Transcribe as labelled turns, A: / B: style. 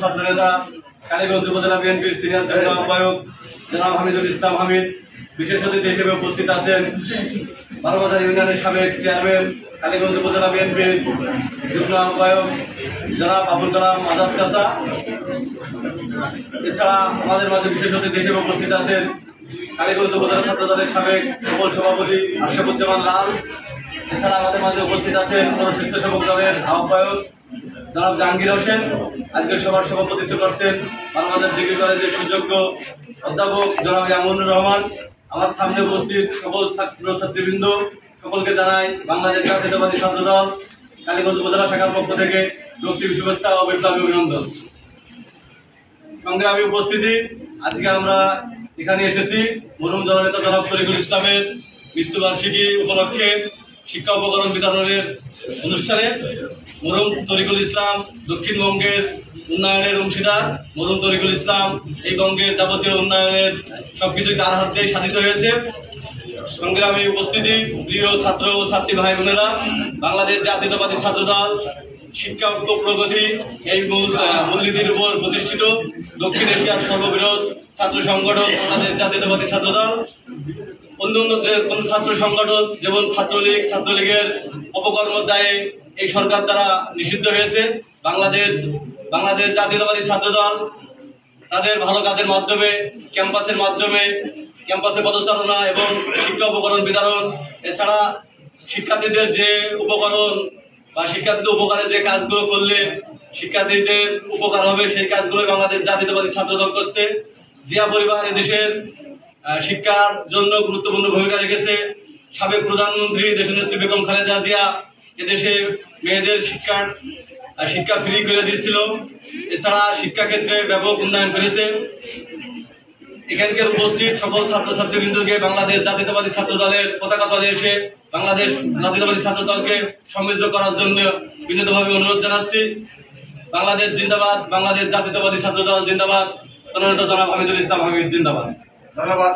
A: ছাত্র নেতা কালীগঞ্জ উপজেলা বিএনপির সিনিয়র যুগ্ম আহ্বায়ক জনাব হামিদুল ইসলাম হামিদ, বিশেষ অতিথি হিসেবে উপস্থিত আছেন বারোবাজার ইউনিয়নের সাবেক চেয়ারম্যান কালীগঞ্জ উপজেলা বিএনপির যুগ্ম আহ্বায়ক জনাব আবুল কালাম আজাদ চাচা। এছাড়া আমাদের মাঝে বিশেষ অতিথি হিসেবে উপস্থিত আছেন কালীগঞ্জ উপজেলা ছাত্র দলের সাবেক সফল সভাপতি আশরাফুজ্জামান লাল। এছাড়া আমাদের মাঝে উপস্থিত আছেন পৌর স্বেচ্ছাসেবক দলের আহ্বায়ক জনাব জাহাঙ্গীর হোসেন। আজকের সভার সভাপতিত্ব করছেন বারোবাজার ডিগ্রি কলেজের সুযোগ্য অধ্যাপক জনাব ইয়ামুনুর রহমান। আমার সামনে উপস্থিত সকল ছাত্রছাত্রীবৃন্দ, সকলকে জানাই বাংলাদেশ জাতীয়তাবাদী ছাত্র দল কালীগঞ্জ উপজেলা শাখার পক্ষ থেকে রক্তিম শুভেচ্ছা ও বিপ্লবী অভিনন্দন। সংগ্রামী উপস্থিতি, আজকে আমরা এখানে এসেছি মরহুম জননেতা জনাব তরিকুল ইসলামের মৃত্যুবার্ষিকী উপলক্ষে শিক্ষা উপকরণ বিতরণের অনুষ্ঠানে। মরহুম তরিকুল ইসলাম দক্ষিণবঙ্গের উন্নয়নের অংশীদার। মরহুম তরিকুল ইসলাম এই বঙ্গের যাবতীয় উন্নয়নের সবকিছু তার হাত দিয়ে সাধিত হয়েছে। সংগ্রামী উপস্থিতি, প্রিয় ছাত্র ও ছাত্রী ভাই বোনেরা, বাংলাদেশ জাতীয়তাবাদী ছাত্র দল শিক্ষা ঐক্য প্রগতি এই মূলনীতির উপর প্রতিষ্ঠিত দক্ষিণ এশিয়ার সর্ববৃহৎ ছাত্র সংগঠন বাংলাদেশ জাতীয়তাবাদী ছাত্র দল। অন্যান্য যে কোন ছাত্র সংগঠন যেমন ছাত্রলীগ, ছাত্রলীগের অপকর্ম দায়ে এই সরকার দ্বারা নিষিদ্ধ হয়েছে। বাংলাদেশ জাতীয়তাবাদী ছাত্র দল তাদের ভালো কাজের মাধ্যমে ক্যাম্পাসে পদচারণা এবং শিক্ষা উপকরণ বিতরণ, এছাড়া শিক্ষার্থীদের যে উপকরণ বা শিক্ষার্থীদের উপকারে যে কাজগুলো করলে শিক্ষার্থীদের উপকার হবে সেই কাজগুলো বাংলাদেশ জাতীয়তাবাদী ছাত্র দল করছে। জিয়া পরিবার এদেশের শিক্ষার জন্য গুরুত্বপূর্ণ ভূমিকা রেখেছে। সাবেক প্রধানমন্ত্রী দেশনেত্রী বেগম খালেদা জিয়া এদেশে মেয়েদের শিক্ষা ফ্রি করে দিয়েছিল। এছাড়া শিক্ষাক্ষেত্রে ব্যাপক উন্নয়ন করেছে। এখানকার উপস্থিত সকল ছাত্রছাত্রীবৃন্দকে বাংলাদেশ জাতীয়তাবাদী ছাত্র দলের পতাকা তলে এসে বাংলাদেশ জাতীয়তাবাদী ছাত্র দলকে সমৃদ্ধ করার জন্য বিনীতভাবে অনুরোধ জানাচ্ছি। বাংলাদেশ জিন্দাবাদ, বাংলাদেশ জাতীয়তাবাদী ছাত্র দল জিন্দাবাদ, জননেতা জনাব হামিদুল ইসলাম হামিদ জিন্দাবাদ। ধন্যবাদ।